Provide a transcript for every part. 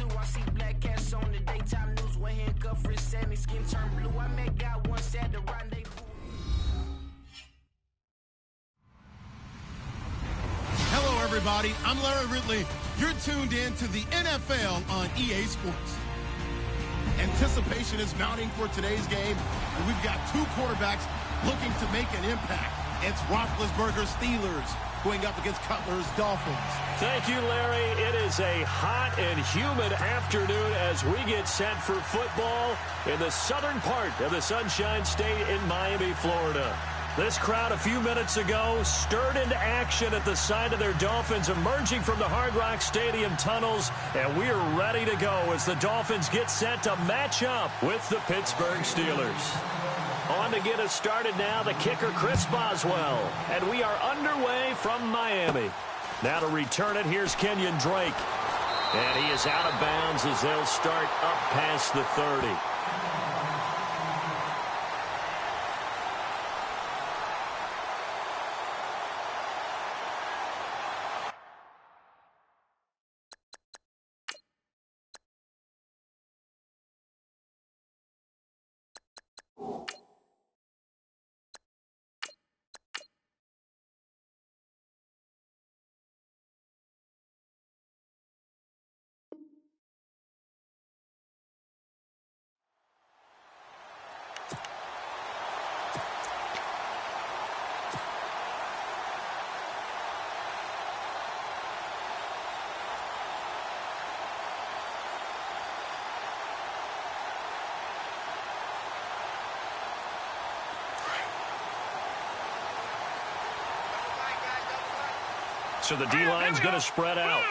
too. I see black cats on the daytime news. When handcuffed, wrist Sammy skin turned blue. I met guy once at the rendezvous. Hello, everybody. I'm Larry Ridley. You're tuned in to the NFL on EA Sports. Anticipation is mounting for today's game, and we've got two quarterbacks looking to make an impact. It's Roethlisberger's Steelers going up against Cutler's Dolphins. Thank you, Larry. It is a hot and humid afternoon as we get set for football in the southern part of the Sunshine State in Miami, Florida. This crowd a few minutes ago stirred into action at the side of their Dolphins emerging from the Hard Rock Stadium tunnels, and we are ready to go as the Dolphins get set to match up with the Pittsburgh Steelers. On to get us started now, the kicker Chris Boswell, and we are underway from Miami. Now to return it, here's Kenyon Drake, and he is out of bounds as they'll start up past the 30. So the D-line's going to spread out.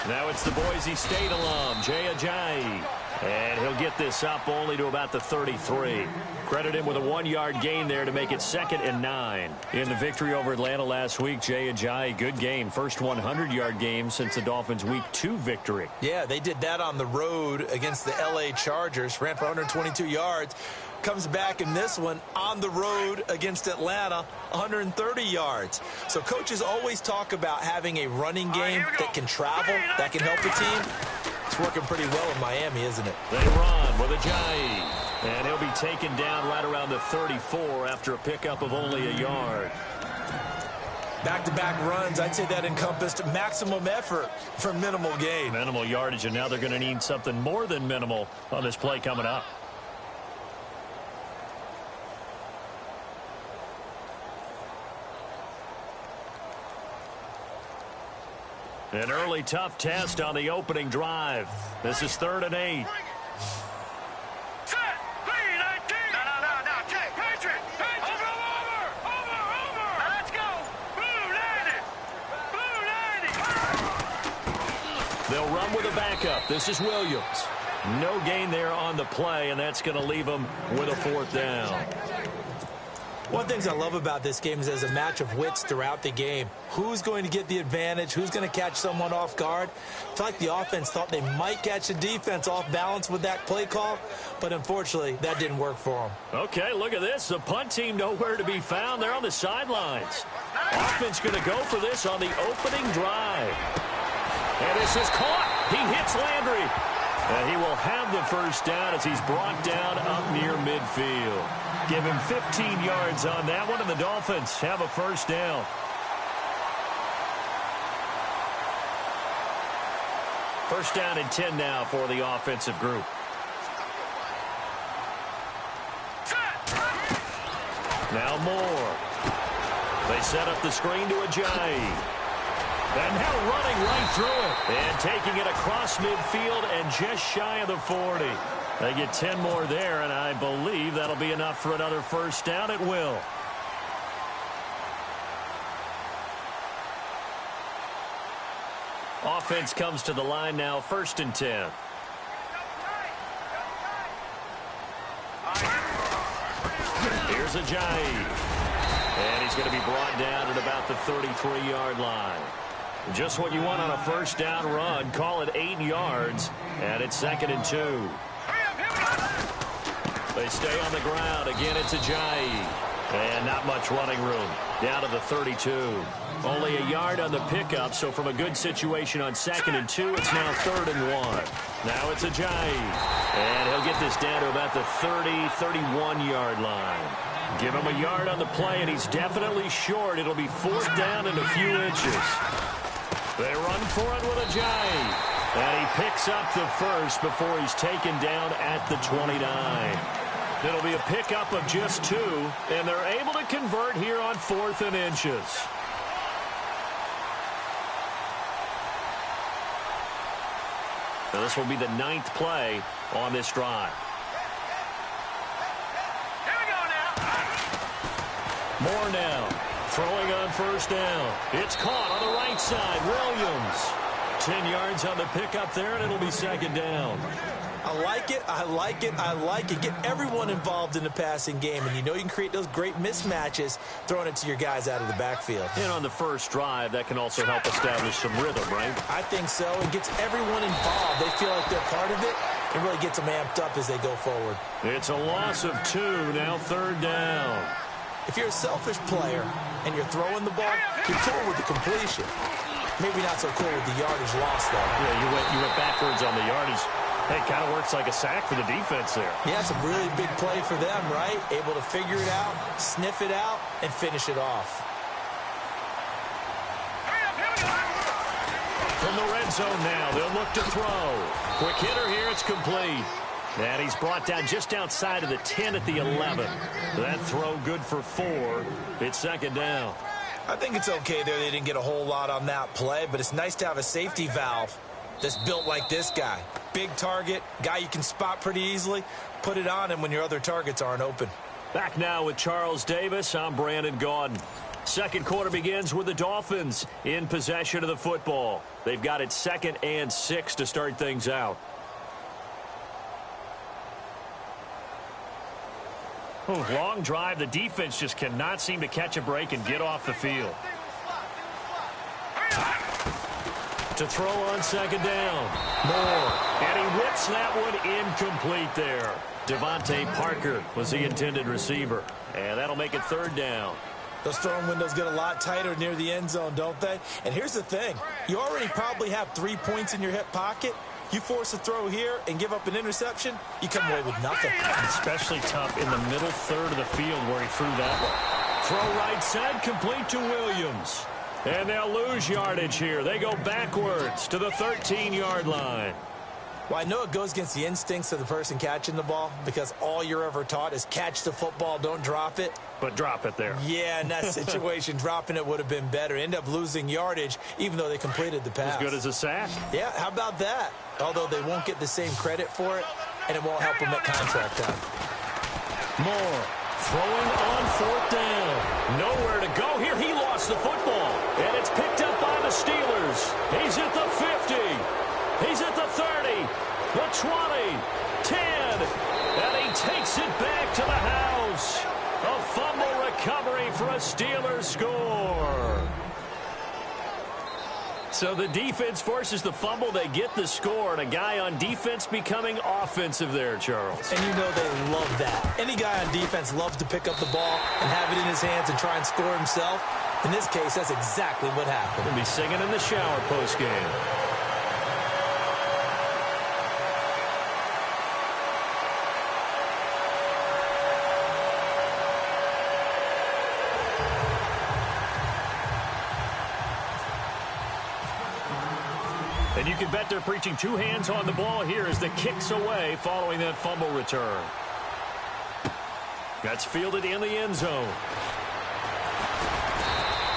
Now it's the Boise State alum, Jay Ajayi. And he'll get this up only to about the 33. Credit him with a 1-yard gain there to make it 2nd and 9. In the victory over Atlanta last week, Jay Ajayi, good game. First 100-yard game since the Dolphins' Week 2 victory. Yeah, they did that on the road against the L.A. Chargers. Ran for 122 yards. Comes back in this one on the road against Atlanta, 130 yards. So coaches always talk about having a running game that can travel, that can help the team. It's working pretty well in Miami, isn't it? They run with Ajayi. And he'll be taken down right around the 34 after a pickup of only a yard. Back-to-back runs, I'd say that encompassed maximum effort for minimal gain. Minimal yardage, and now they're going to need something more than minimal on this play coming up. An early tough test on the opening drive. This is 3rd and 8. They'll run with a backup. This is Williams. No gain there on the play, and that's going to leave them with a 4th down. One of the things I love about this game is there's a match of wits throughout the game. Who's going to get the advantage? Who's going to catch someone off guard? I feel like the offense thought they might catch the defense off balance with that play call, but unfortunately, that didn't work for them. Okay, look at this. The punt team nowhere to be found. They're on the sidelines. Offense going to go for this on the opening drive. And this is caught. He hits Landry. And he will have the 1st down as he's brought down up near midfield. Give him 15 yards on that one, and the Dolphins have a 1st down. First down and 10 now for the offensive group. Now Moore. They set up the screen to Ajayi. And now running right through it. And taking it across midfield and just shy of the 40. They get 10 more there, and I believe that'll be enough for another 1st down. It will. Offense comes to the line now, 1st and 10. Here's Ajayi. And he's going to be brought down at about the 33-yard line. Just what you want on a 1st down run. Call it 8 yards, and it's 2nd and 2. They stay on the ground. Again, it's Ajayi. And not much running room. Down to the 32. Only a yard on the pickup, so from a good situation on 2nd and 2, it's now 3rd and 1. Now it's Ajayi. And he'll get this down to about the 30, 31-yard line. Give him a yard on the play, and he's definitely short. It'll be 4th down and a few inches. They run for it with Ajayi. And he picks up the first before he's taken down at the 29. It'll be a pickup of just 2, and they're able to convert here on 4th and inches. Now this will be the 9th play on this drive. Here we go now. More now. Throwing on 1st down. It's caught on the right side. Williams. 10 yards on the pickup there, and it'll be 2nd down. I like it, I like it, I like it. Get everyone involved in the passing game, and you know you can create those great mismatches throwing it to your guys out of the backfield. And on the first drive, that can also help establish some rhythm, right? I think so. It gets everyone involved. They feel like they're part of it, and really gets them amped up as they go forward. It's a loss of 2, now 3rd down. If you're a selfish player and you're throwing the ball, you're cool with the completion. Maybe not so cool with the yardage loss, though. Yeah, you went backwards on the yardage. Hey, it kind of works like a sack for the defense there. Yeah, it's a really big play for them, right? Able to figure it out, sniff it out, and finish it off. From the red zone now, they'll look to throw. Quick hitter here, it's complete. And he's brought down just outside of the 10 at the 11. That throw good for 4. It's 2nd down. I think it's okay there. They didn't get a whole lot on that play, but it's nice to have a safety valve that's built like this guy. Big target, guy you can spot pretty easily. Put it on him when your other targets aren't open. Back now with Charles Davis. I'm Brandon Gaudin. Second quarter begins with the Dolphins in possession of the football. They've got it 2nd and 6 to start things out. Long drive. The defense just cannot seem to catch a break and get off the field. To throw on 2nd down. Moore. And he whips that one incomplete there. Devontae Parker was the intended receiver. And that'll make it 3rd down. Those throwing windows get a lot tighter near the end zone, don't they? And here's the thing. You already probably have 3 points in your hip pocket. You force a throw here and give up an interception, you come away with nothing. Especially tough in the middle third of the field where he threw that one. Throw right side, complete to Williams. And they'll lose yardage here. They go backwards to the 13-yard line. Well, I know it goes against the instincts of the person catching the ball because all you're ever taught is catch the football, don't drop it. But drop it there. Yeah, in that situation, dropping it would have been better. End up losing yardage, even though they completed the pass. As good as a sack. Yeah, how about that? Although they won't get the same credit for it, and it won't help them at contract time. Moore throwing on 4th down. Nowhere to go here. He lost the football. And it's picked up by the Steelers. He's at the 50. He's at the 30, the 20, 10, and he takes it back to the house. A fumble recovery for a Steelers score. So the defense forces the fumble. They get the score, and a guy on defense becoming offensive there, Charles. And you know they love that. Any guy on defense loves to pick up the ball and have it in his hands and try and score himself. In this case, that's exactly what happened. He'll be singing in the shower postgame. And you can bet they're preaching 2 hands on the ball here as the kick's away following that fumble return. That's fielded in the end zone.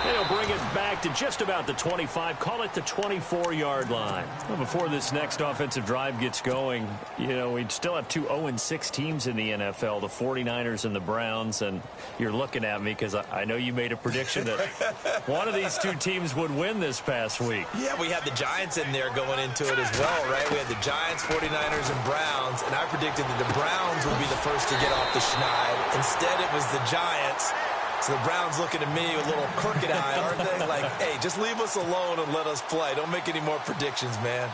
And he'll bring it back to just about the 25, call it the 24-yard line. Well, before this next offensive drive gets going, you know, we'd still have 2 0-6 teams in the NFL, the 49ers and the Browns, and you're looking at me because I know you made a prediction that one of these 2 teams would win this past week. Yeah, we had the Giants in there going into it as well, right? We had the Giants, 49ers, and Browns, and I predicted that the Browns would be the first to get off the schneid. Instead, it was the Giants. So the Browns looking at me with a little crooked eye, aren't they? Like, hey, just leave us alone and let us play. Don't make any more predictions, man.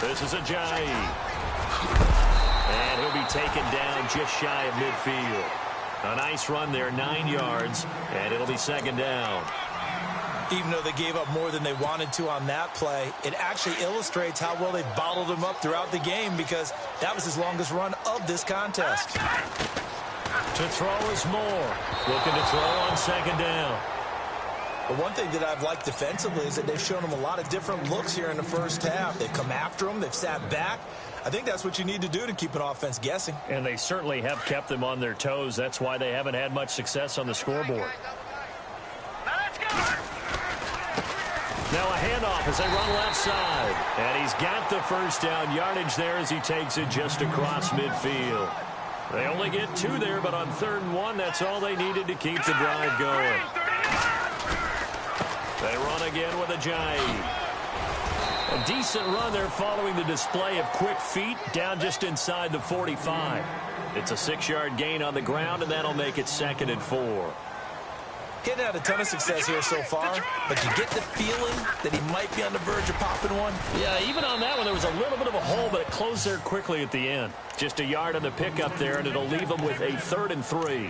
This is Ajayi. And he'll be taken down just shy of midfield. A nice run there, 9 yards, and it'll be second down. Even though they gave up more than they wanted to on that play, it actually illustrates how well they bottled him up throughout the game because that was his longest run of this contest. To throw is Moore. Looking to throw on second down. But one thing that I've liked defensively is that they've shown him a lot of different looks here in the first half. They've come after him. They've sat back. I think that's what you need to do to keep an offense guessing. And they certainly have kept them on their toes. That's why they haven't had much success on the scoreboard. Now a handoff as they run left side. And he's got the first down yardage there as he takes it just across midfield. They only get 2 there, but on 3rd and 1, that's all they needed to keep the drive going. They run again with Ajayi. A decent run there following the display of quick feet down just inside the 45. It's a 6-yard gain on the ground, and that'll make it 2nd and 4. Getting had a ton of success here so far, but you get the feeling that he might be on the verge of popping one. Yeah, even on that one, there was a little bit of a hole, but it closed there quickly at the end. Just a yard on the pickup there, and it'll leave him with a 3rd and 3.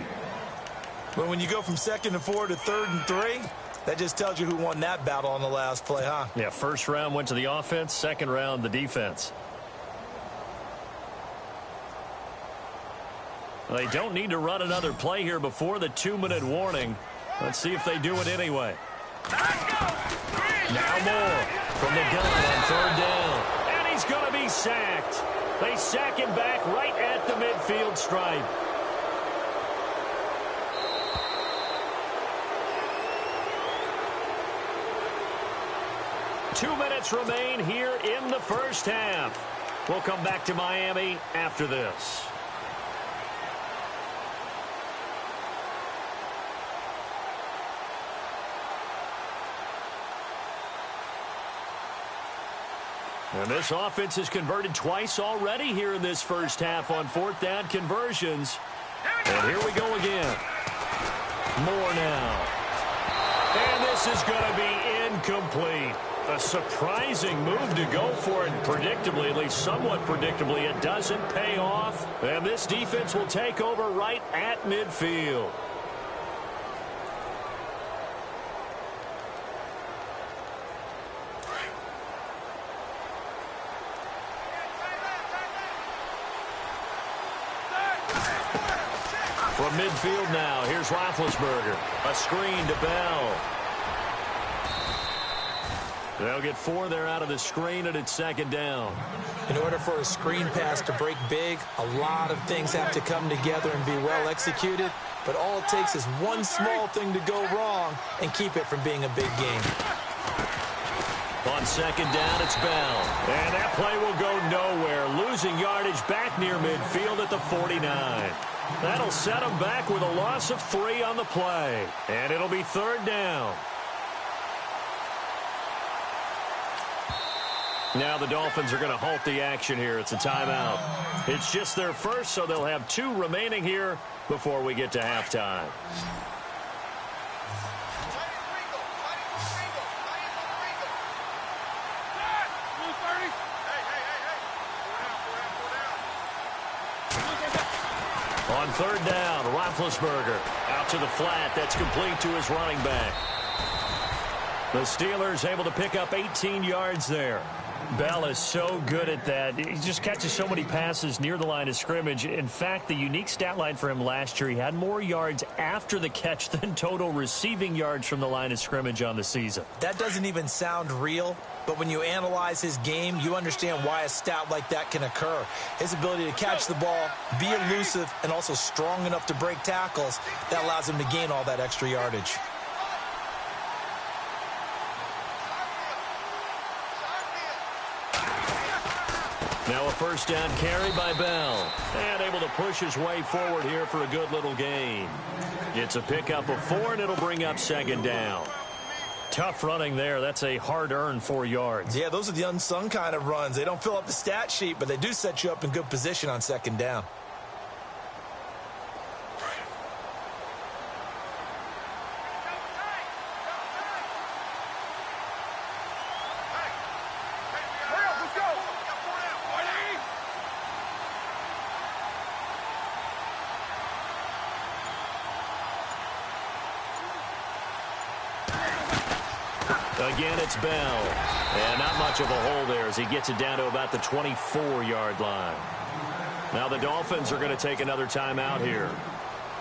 But when you go from 2nd and 4 to 3rd and 3, that just tells you who won that battle on the last play, huh? Yeah, first round went to the offense, second round the defense. They don't need to run another play here before the 2-minute warning. Let's see if they do it anyway. Now Moore from the gun on 3rd down. And he's going to be sacked. They sack him back right at the midfield stripe. Two minutes remain here in the first half. We'll come back to Miami after this. And this offense has converted twice already here in this first half on 4th down conversions. And here we go again. Moore now. And this is going to be incomplete. A surprising move to go for it predictably, at least somewhat predictably. It doesn't pay off. And this defense will take over right at midfield. From midfield now, here's Roethlisberger. A screen to Bell. They'll get 4 there out of the screen, and it's 2nd down. In order for a screen pass to break big, a lot of things have to come together and be well executed. But all it takes is one small thing to go wrong and keep it from being a big game. On 2nd down, it's Bell. And that play will go nowhere. Losing yardage back near midfield at the 49. That'll set them back with a loss of 3 on the play. And it'll be 3rd down. Now the Dolphins are going to halt the action here. It's a timeout. It's just their first, so they'll have 2 remaining here before we get to halftime. On 3rd down, Roethlisberger out to the flat. That's complete to his running back. The Steelers able to pick up 18 yards there. Bell is so good at that. He just catches so many passes near the line of scrimmage. In fact, the unique stat line for him last year, he had more yards after the catch than total receiving yards from the line of scrimmage on the season. That doesn't even sound real, but when you analyze his game, you understand why a stat like that can occur. His ability to catch the ball, be elusive, and also strong enough to break tackles, that allows him to gain all that extra yardage. Now a first down carry by Bell. And able to push his way forward here for a good little gain. It's a pickup of 4, and it'll bring up 2nd down. Tough running there. That's a hard-earned 4 yards. Yeah, those are the unsung kind of runs. They don't fill up the stat sheet, but they do set you up in good position on 2nd down. Again, it's Bell. And not much of a hole there as he gets it down to about the 24-yard line. Now the Dolphins are going to take another timeout here.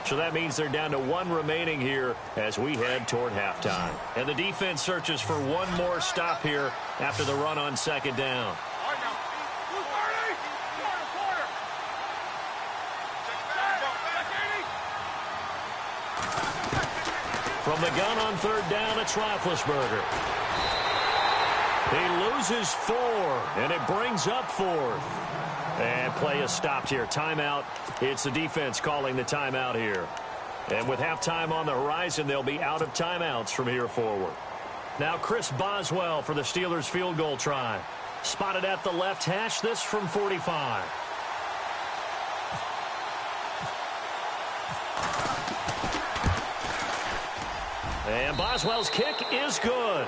So that means they're down to one remaining here as we head toward halftime. And the defense searches for one more stop here after the run on second down. From the gun on third down, it's Roethlisberger. He loses 4, and it brings up 4th. And play is stopped here. Timeout. It's the defense calling the timeout here. And with halftime on the horizon, they'll be out of timeouts from here forward. Now Chris Boswell for the Steelers field goal try. Spotted at the left hash, this from 45. And Boswell's kick is good.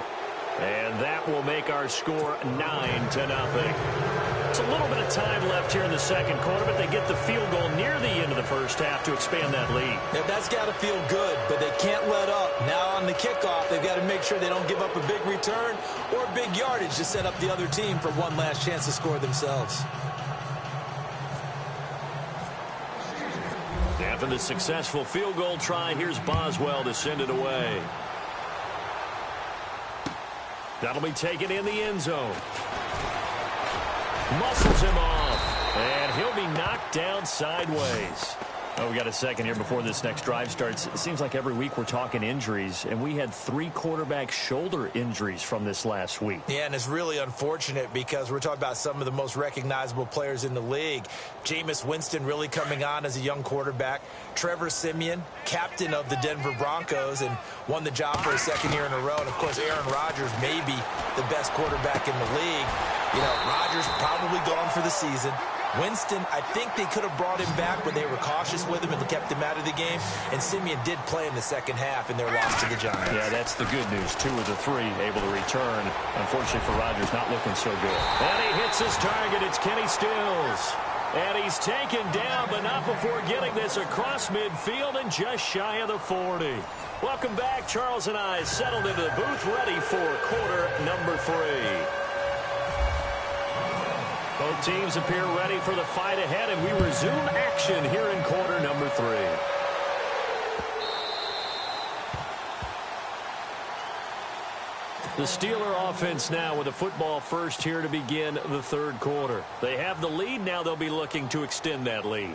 And that will make our score 9-0. It's a little bit of time left here in the second quarter, but they get the field goal near the end of the first half to expand that lead. Yeah, that's got to feel good, but they can't let up. Now on the kickoff, they've got to make sure they don't give up a big return or big yardage to set up the other team for one last chance to score themselves. After the successful field goal try, here's Boswell to send it away. That'll be taken in the end zone. Muscles him off, and he'll be knocked down sideways. Oh, we got a second here before this next drive starts. It seems like every week we're talking injuries, and we had 3 quarterback shoulder injuries from this last week. Yeah, and it's really unfortunate because we're talking about some of the most recognizable players in the league. Jameis Winston really coming on as a young quarterback. Trevor Siemian, captain of the Denver Broncos, and won the job for a second year in a row. And, of course, Aaron Rodgers may be the best quarterback in the league. You know, Rodgers probably gone for the season. Winston, I think they could have brought him back, but they were cautious with him and kept him out of the game. And Siemian did play in the second half in their loss to the Giants. Yeah, that's the good news. 2 of the 3 able to return. Unfortunately for Rodgers, not looking so good. And he hits his target. It's Kenny Stills. And he's taken down, but not before getting this across midfield and just shy of the 40. Welcome back. Charles and I settled into the booth, ready for quarter number 3. Both teams appear ready for the fight ahead, and we resume action here in quarter number 3. The Steeler offense now with the football first here to begin the third quarter. They have the lead. Now they'll be looking to extend that lead.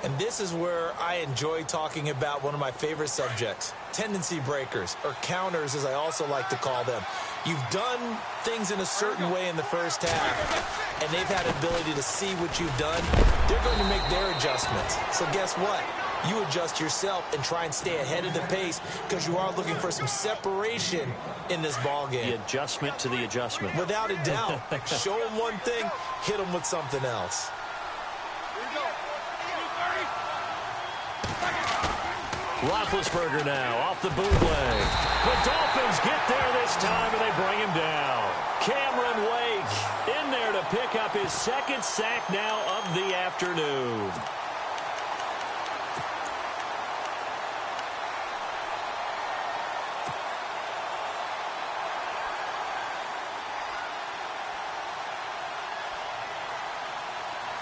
And this is where I enjoy talking about one of my favorite subjects, tendency breakers, or counters as I also like to call them. You've done things in a certain way in the first half, and they've had an ability to see what you've done. They're going to make their adjustments. So guess what? You adjust yourself and try and stay ahead of the pace because you are looking for some separation in this ball game. The adjustment to the adjustment. Without a doubt. Show them one thing, hit them with something else. Roethlisberger now off the bootleg. The Dolphins get there this time, and they bring him down. Cameron Wake in there to pick up his second sack now of the afternoon.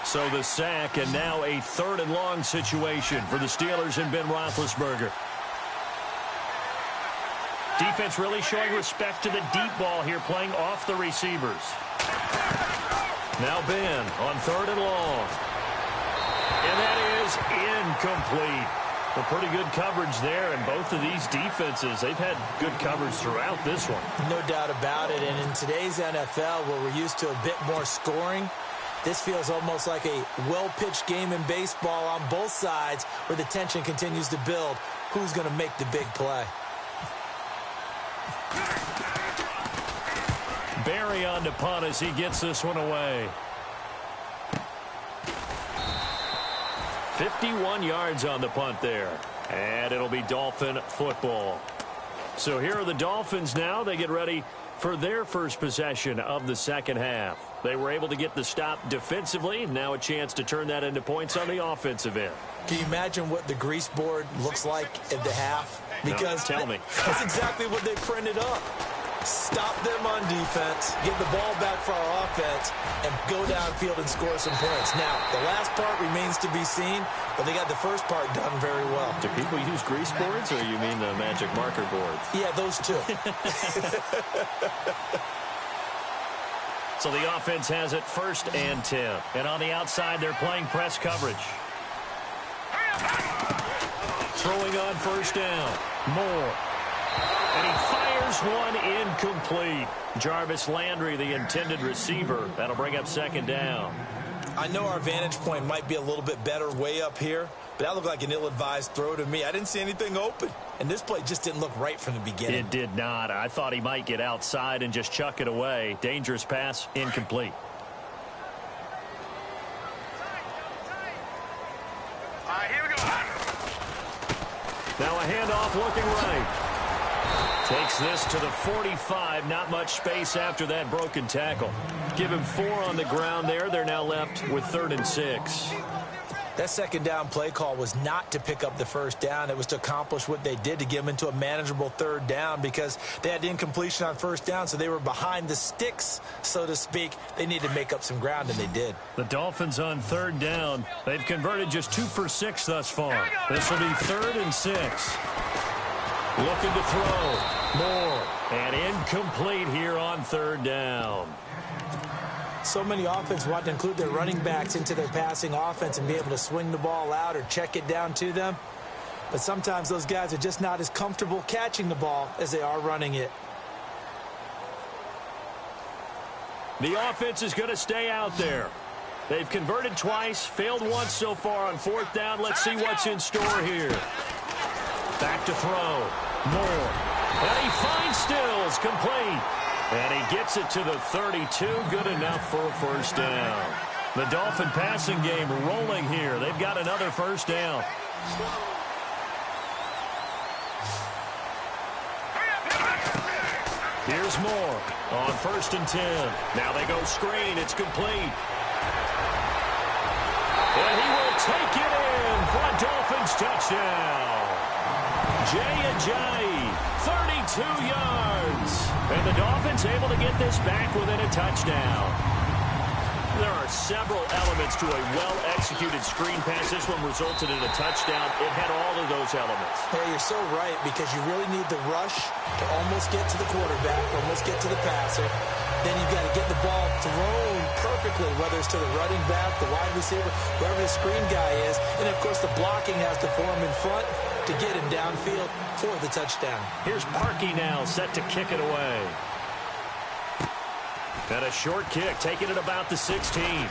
So the sack, and now a 3rd and long situation for the Steelers and Ben Roethlisberger. Defense really showing respect to the deep ball here, playing off the receivers. Now Ben on 3rd and long. And that is incomplete. A pretty good coverage there, and both of these defenses, they've had good coverage throughout this one. No doubt about it, and in today's NFL, where we're used to a bit more scoring, this feels almost like a well-pitched game in baseball on both sides where the tension continues to build. Who's going to make the big play? Barry on to punt as he gets this one away. 51 yards on the punt there. And it'll be Dolphin football. So here are the Dolphins now. They get ready for their first possession of the second half. They were able to get the stop defensively. Now a chance to turn that into points on the offensive end. Can you imagine what the grease board looks like at the half? Because no, tell me. That's exactly what they printed up. stop them on defense, get the ball back for our offense, and go downfield and score some points. Now, the last part remains to be seen, but they got the first part done very well. Do people use grease boards, or you mean the magic marker boards? Yeah, those two. So the offense has it 1st and 10. And on the outside, they're playing press coverage. Throwing on 1st down. Moore. And he fires one incomplete. Jarvis Landry, the intended receiver. That'll bring up 2nd down. I know our vantage point might be a little bit better way up here, but that looked like an ill-advised throw to me. I didn't see anything open, and this play just didn't look right from the beginning. It did not. I thought he might get outside and just chuck it away. Dangerous pass, incomplete. All right, here we go. Now a handoff looking right. Takes this to the 45. Not much space after that broken tackle. Give him 4 on the ground there. They're now left with 3rd and 6. That 2nd down play call was not to pick up the 1st down. It was to accomplish what they did, to get them into a manageable 3rd down, because they had incompletion on 1st down, so they were behind the sticks, so to speak. They needed to make up some ground, and they did. The Dolphins on 3rd down. They've converted just 2 for 6 thus far. This will be 3rd and 6. Looking to throw. Moore. And incomplete here on 3rd down. So many offenses want to include their running backs into their passing offense and be able to swing the ball out or check it down to them. But sometimes those guys are just not as comfortable catching the ball as they are running it. The offense is going to stay out there. They've converted twice, failed once so far on 4th down. Let's see what's in store here. Back to throw. Moore. And he finds Stills, complete. And he gets it to the 32. Good enough for a 1st down. The Dolphin passing game rolling here. They've got another 1st down. Here's Moore on 1st and 10. Now they go screen. It's complete. And he will take it in for a Dolphins touchdown. Jaycazzz, 32 yards. And the Dolphins able to get this back within a touchdown. There are several elements to a well-executed screen pass. This one resulted in a touchdown. It had all of those elements. Yeah, you're so right, because you really need the rush to almost get to the quarterback, almost get to the passer. Then you've got to get the ball thrown perfectly, whether it's to the running back, the wide receiver, wherever the screen guy is. And, of course, the blocking has to form in front to get him downfield for the touchdown. Here's Parkey now, set to kick it away. And a short kick, taking it about the 16. And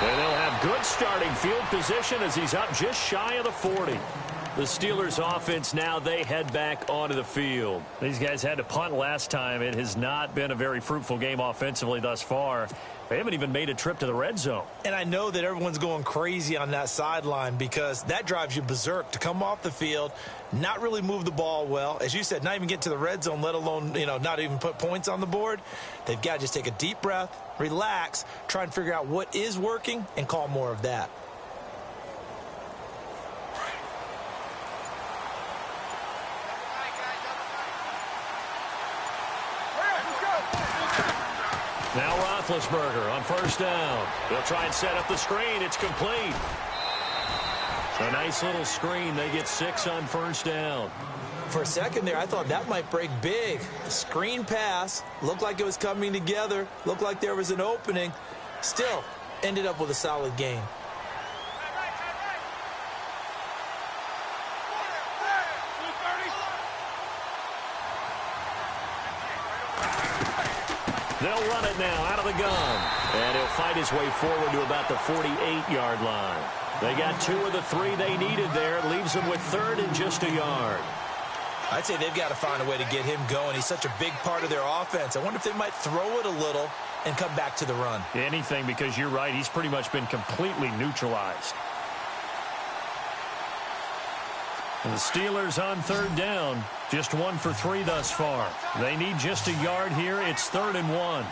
they'll have good starting field position as he's up just shy of the 40. The Steelers offense now, they head back onto the field. These guys had to punt last time. It has not been a very fruitful game offensively thus far. They haven't even made a trip to the red zone. And I know that everyone's going crazy on that sideline, because that drives you berserk to come off the field, not really move the ball well. As you said, not even get to the red zone, let alone, not even put points on the board. They've got to just take a deep breath, relax, try and figure out what is working, and call more of that. Now Roethlisberger on 1st down. They'll try and set up the screen. It's complete. A nice little screen. They get 6 on 1st down. For a second there, I thought that might break big. A screen pass. Looked like it was coming together. Looked like there was an opening. Still, ended up with a solid game. They'll run it now out of the gun. And he'll fight his way forward to about the 48-yard line. They got 2 of the 3 they needed there. It leaves them with 3rd and just a yard. I'd say they've got to find a way to get him going. He's such a big part of their offense. I wonder if they might throw it a little and come back to the run. Anything, because you're right. He's pretty much been completely neutralized. And the Steelers on 3rd down. Just 1 for 3 thus far. They need just a yard here. It's 3rd and 1.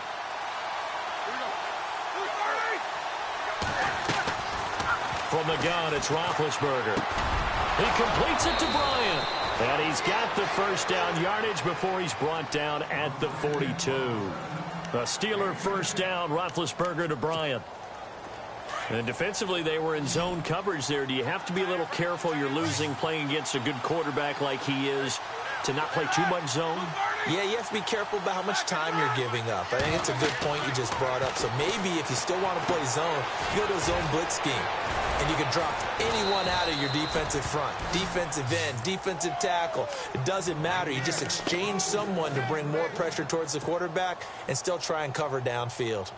From the gun, it's Roethlisberger. He completes it to Bryant. And he's got the first down yardage before he's brought down at the 42. A Steeler first down, Roethlisberger to Bryant. And defensively, they were in zone coverage there. Do you have to be a little careful? You're losing playing against a good quarterback like he is to not play too much zone? Yeah, you have to be careful about how much time you're giving up. I think it's a good point you just brought up. So maybe if you still want to play zone, you go to a zone blitz scheme. And you can drop anyone out of your defensive front. Defensive end, defensive tackle. It doesn't matter. You just exchange someone to bring more pressure towards the quarterback and still try and cover downfield.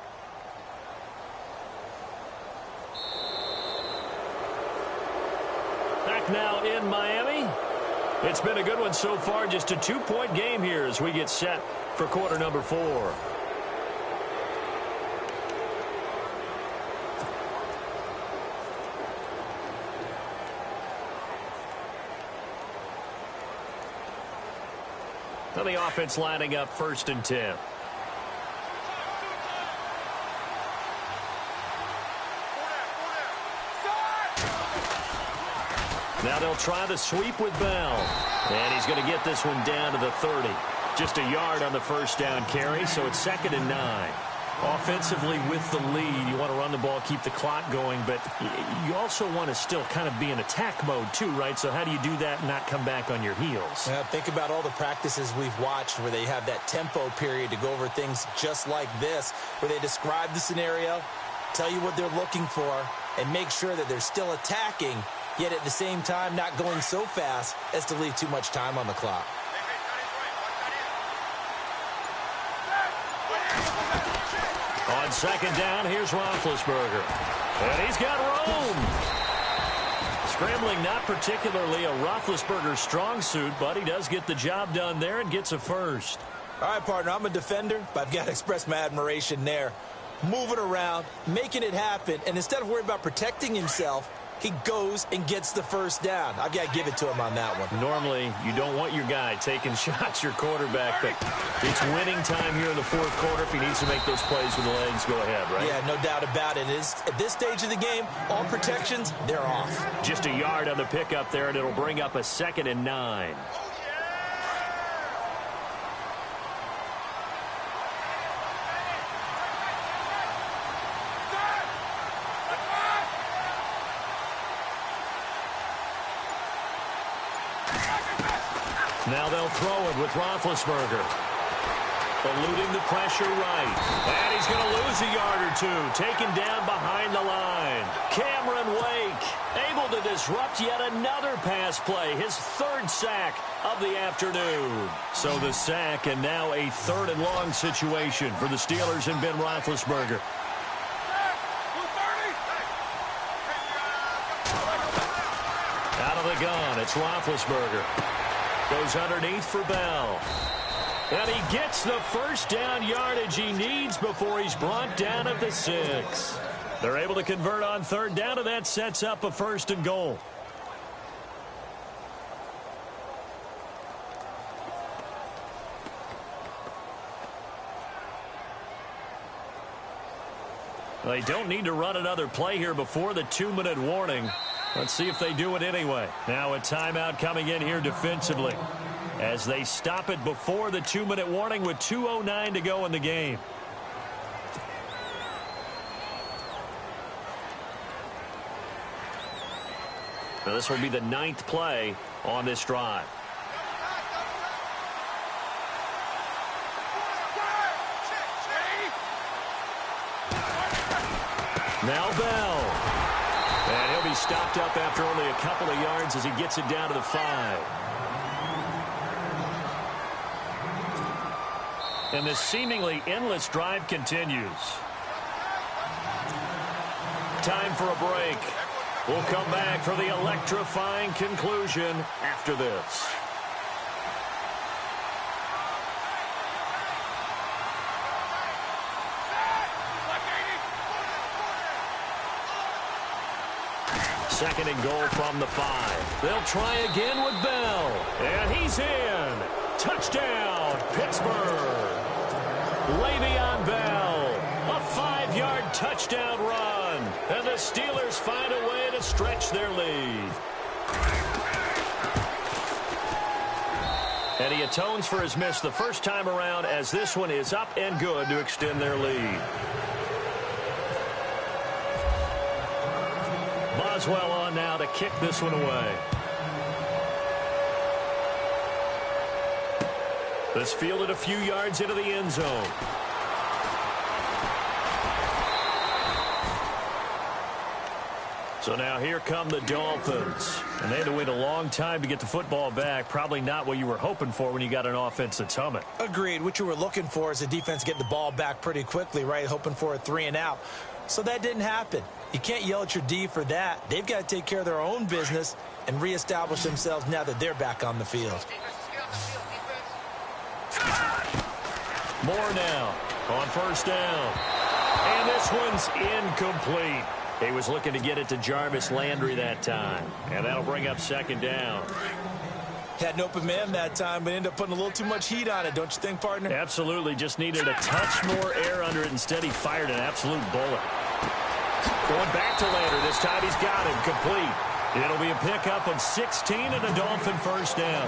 Back now in Miami. It's been a good one so far. Just a 2-point game here as we get set for quarter number 4. Now the offense lining up 1st and 10. Now they'll try the sweep with Bell. And he's going to get this one down to the 30. Just a yard on the first down carry, so it's 2nd and 9. Offensively with the lead, you want to run the ball, keep the clock going, but you also want to still kind of be in attack mode too, right? So how do you do that and not come back on your heels? Yeah, think about all the practices we've watched where they have that tempo period to go over things just like this, where they describe the scenario, tell you what they're looking for, and make sure that they're still attacking, yet at the same time not going so fast as to leave too much time on the clock. On 2nd down, here's Roethlisberger. And he's got room. Scrambling not particularly a Roethlisberger strong suit, but he does get the job done there and gets a first. All right, partner, I'm a defender, but I've got to express my admiration there. Moving around, making it happen, and instead of worrying about protecting himself, he goes and gets the first down. I've got to give it to him on that one. Normally, you don't want your guy taking shots, your quarterback, but it's winning time here in the 4th quarter. If he needs to make those plays with the legs, go ahead, right? Yeah, no doubt about it. At this stage of the game, all protections, they're off. Just a yard on the pickup there, and it'll bring up a 2nd and 9. Now they'll throw it with Roethlisberger. Eluding the pressure right. And he's going to lose a yard or two. Taken down behind the line. Cameron Wake able to disrupt yet another pass play. His 3rd sack of the afternoon. So the sack and now a 3rd and long situation for the Steelers and Ben Roethlisberger. Out of the gun, it's Roethlisberger. Goes underneath for Bell. And he gets the first down yardage he needs before he's brought down at the 6. They're able to convert on 3rd down, and that sets up a 1st and goal. They don't need to run another play here before the 2-minute warning. Let's see if they do it anyway. Now a timeout coming in here defensively as they stop it before the 2-minute warning with 2:09 to go in the game. Now this will be the 9th play on this drive. Now Bell. And he'll be stopped up after only a couple of yards as he gets it down to the 5. And this seemingly endless drive continues. Time for a break. We'll come back for the electrifying conclusion after this. Second and goal from the 5. They'll try again with Bell. And he's in. Touchdown, Pittsburgh. Le'Veon Bell. A 5-yard touchdown run. And the Steelers find a way to stretch their lead. And he atones for his miss the first time around as this one is up and good to extend their lead. Boswell on now to kick this one away. This fielded a few yards into the end zone. So now here come the Dolphins. And they had to wait a long time to get the football back. Probably not what you were hoping for when you got an offense that's humming. Agreed. What you were looking for is a defense getting the ball back pretty quickly, right? Hoping for a 3-and-out. So that didn't happen. You can't yell at your D for that. They've got to take care of their own business and reestablish themselves now that they're back on the field. More now on first down. And this one's incomplete. He was looking to get it to Jarvis Landry that time. And that'll bring up second down. Had an open man that time, but ended up putting a little too much heat on it, don't you think, partner? Absolutely. Just needed a touch more air under it. Instead, he fired an absolute bullet. Going back to Landry. This time he's got him complete. It'll be a pickup of 16 and a Dolphin first down.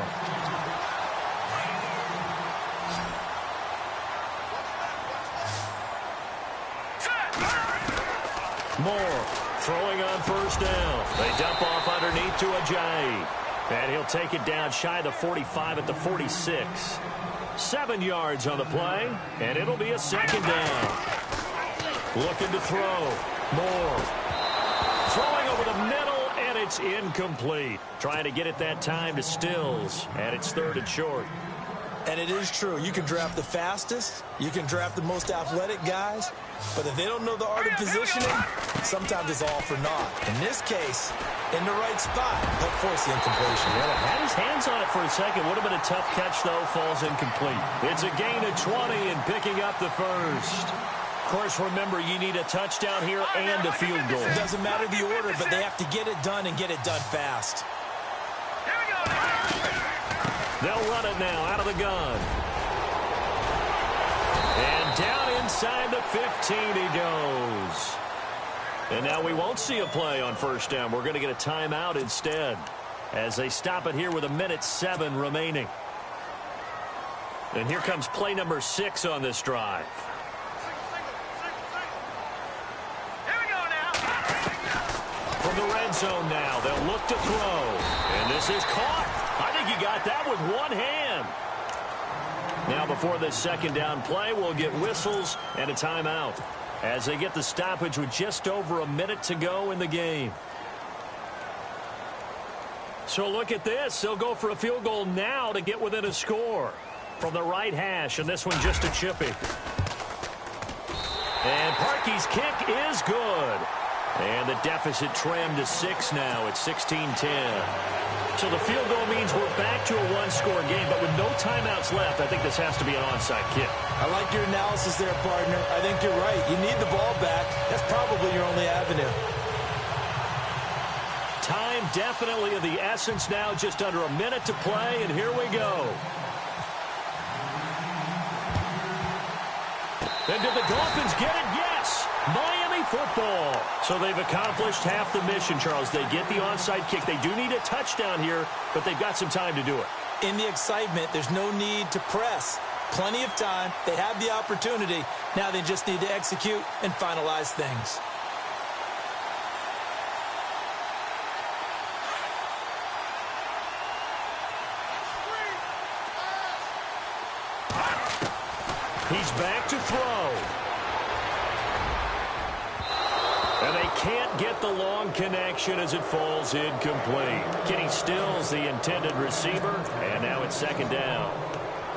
Moore throwing on first down. They dump off underneath to Ajayi. And he'll take it down shy of the 45 at the 46. 7 yards on the play, and it'll be a second down. Looking to throw. Moore throwing over the middle, and it's incomplete. Trying to get it that time to Stills, and it's third and short. And it is true. You can draft the fastest. You can draft the most athletic guys. But if they don't know the art of positioning, sometimes it's all for naught. In this case, in the right spot, he'll force the incompletion. Yeah, had his hands on it for a second. Would have been a tough catch, though. Falls incomplete. It's a gain of 20 and picking up the first. Of course, remember, you need a touchdown here and a field goal. It doesn't matter the order, but they have to get it done and get it done fast. They'll run it now out of the gun. And down inside the 15 he goes. And now we won't see a play on first down. We're going to get a timeout instead as they stop it here with 1:07 remaining. And here comes play number 6 on this drive. From the red zone now, they'll look to throw. And this is caught. I think he got that with one hand. Now before this second down play, we'll get whistles and a timeout as they get the stoppage with just over a minute to go in the game. So look at this. They'll go for a field goal now to get within a score. From the right hash, and this one just a chippy. And Parkey's kick is good. And the deficit trimmed to 6 now at 16-10. So the field goal means we're back to a one-score game, but with no timeouts left, I think this has to be an onside kick. I like your analysis there, partner. I think you're right. You need the ball back. That's probably your only avenue. Time definitely of the essence now, just under a minute to play, and here we go. And did the Dolphins get it? Yes! Miami football. So they've accomplished half the mission, Charles. They get the onside kick. They do need a touchdown here, but they've got some time to do it. In the excitement, there's no need to press. Plenty of time. They have the opportunity. Now they just need to execute and finalize things. He's back to throw. And they can't get the long connection as it falls incomplete. Kenny Stills, the intended receiver, and now it's second down.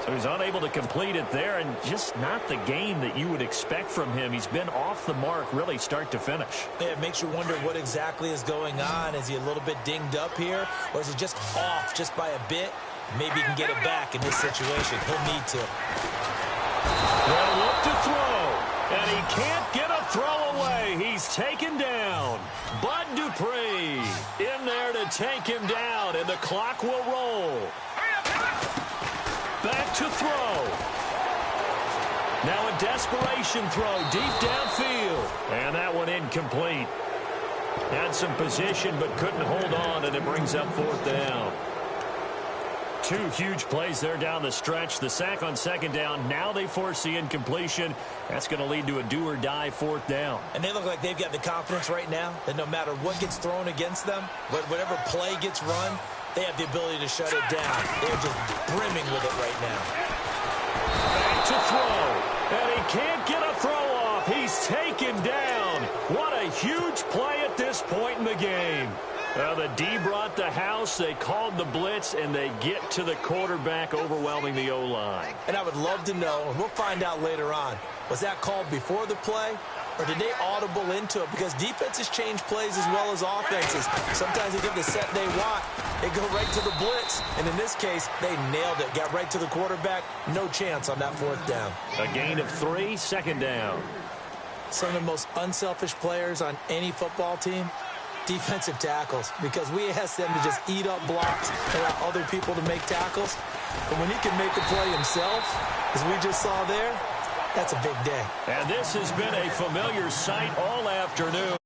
So he's unable to complete it there, and just not the game that you would expect from him. He's been off the mark really start to finish. Yeah, it makes you wonder what exactly is going on. Is he a little bit dinged up here, or is he just off just by a bit? Maybe he can get it back in this situation. He'll need to. They'll look to throw, and he can't get a throw away. He's taken down. Bud Dupree in there to take him down, and the clock will roll. Back to throw. Now a desperation throw deep downfield, and that one incomplete. Had some position but couldn't hold on, and it brings up fourth down. Two huge plays there down the stretch. The sack on second down. Now they force the incompletion. That's going to lead to a do-or-die fourth down. And they look like they've got the confidence right now that no matter what gets thrown against them, whatever play gets run, they have the ability to shut it down. They're just brimming with it right now. Back to throw. And he can't get a throw off. He's taken down. What a huge play at this point in the game. The D brought the house, they called the blitz, and they get to the quarterback, overwhelming the O-line. And I would love to know, and we'll find out later on, was that called before the play, or did they audible into it? Because defenses change plays as well as offenses. Sometimes they get the set they want. They go right to the blitz, and in this case, they nailed it. Got right to the quarterback. No chance on that fourth down. A gain of 3, second down. Some of the most unselfish players on any football team, defensive tackles, because we ask them to just eat up blocks and allow other people to make tackles. But when he can make the play himself, as we just saw there, that's a big day. And this has been a familiar sight all afternoon.